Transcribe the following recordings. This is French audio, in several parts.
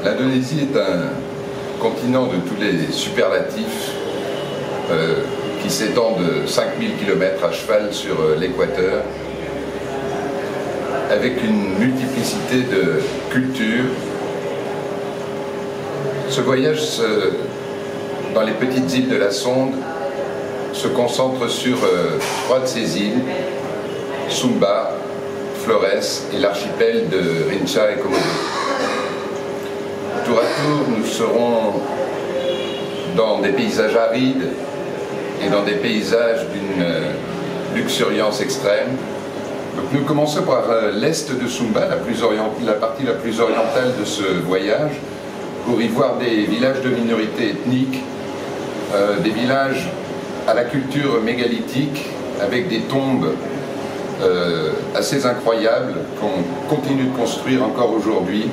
L'Indonésie est un continent de tous les superlatifs qui s'étend de 5000 km à cheval sur l'équateur, avec une multiplicité de cultures. Ce voyage dans les petites îles de la Sonde se concentre sur 3 de ces îles, Sumba, Flores et l'archipel de Rinca et Komodo. Tour à tour, nous serons dans des paysages arides et dans des paysages d'une luxuriance extrême. Donc nous commençons par l'est de Sumba, la partie la plus orientale de ce voyage, pour y voir des villages de minorités ethniques, des villages à la culture mégalithique, avec des tombes assez incroyables qu'on continue de construire encore aujourd'hui,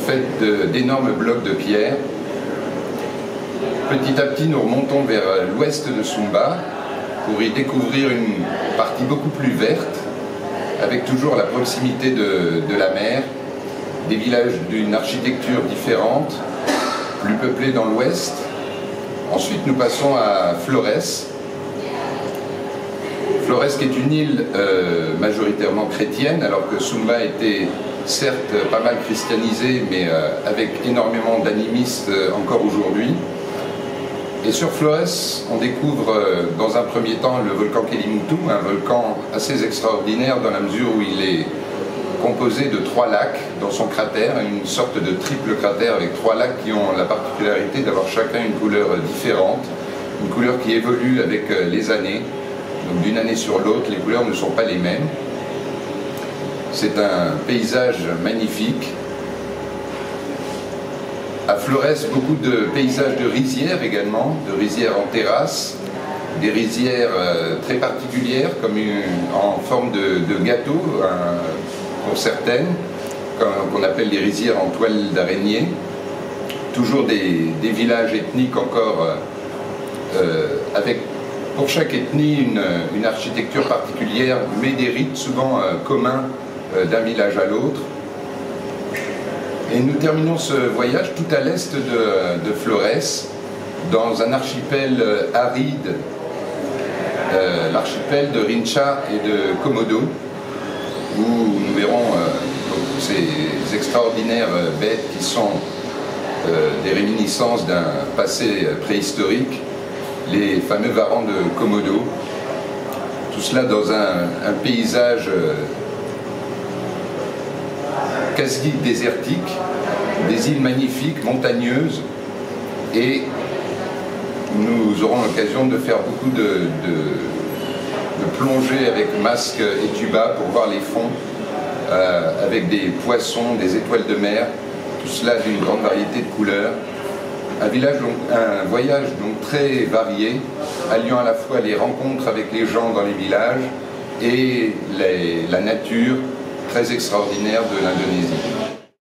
faites d'énormes blocs de pierre. Petit à petit, nous remontons vers l'ouest de Sumba pour y découvrir une partie beaucoup plus verte, avec toujours la proximité de la mer, des villages d'une architecture différente, plus peuplés dans l'ouest. Ensuite, nous passons à Flores. Flores qui est une île majoritairement chrétienne, alors que Sumba était certes pas mal christianisée, mais avec énormément d'animistes encore aujourd'hui. Et sur Flores, on découvre dans un premier temps le volcan Kelimutu, un volcan assez extraordinaire dans la mesure où il est composé de 3 lacs dans son cratère, une sorte de triple cratère avec 3 lacs qui ont la particularité d'avoir chacun une couleur différente, une couleur qui évolue avec les années. Donc d'une année sur l'autre, les couleurs ne sont pas les mêmes. C'est un paysage magnifique. À Flores, beaucoup de paysages de rizières également, de rizières en terrasse, des rizières très particulières, comme en forme de gâteau pour certaines, qu'on appelle les rizières en toile d'araignée. Toujours des villages ethniques encore, avec pour chaque ethnie une architecture particulière, mais des rites souvent communs d'un village à l'autre. Et nous terminons ce voyage tout à l'est de Flores, dans un archipel aride, l'archipel de Rinca et de Komodo, où nous verrons ces extraordinaires bêtes qui sont des réminiscences d'un passé préhistorique, les fameux varans de Komodo. Tout cela dans un paysage quasi désertique, des îles magnifiques, montagneuses, et nous aurons l'occasion de faire beaucoup de plongées avec masque et tuba pour voir les fonds, avec des poissons, des étoiles de mer, tout cela d'une grande variété de couleurs. Un voyage donc très varié, alliant à la fois les rencontres avec les gens dans les villages et la nature très extraordinaire de l'Indonésie.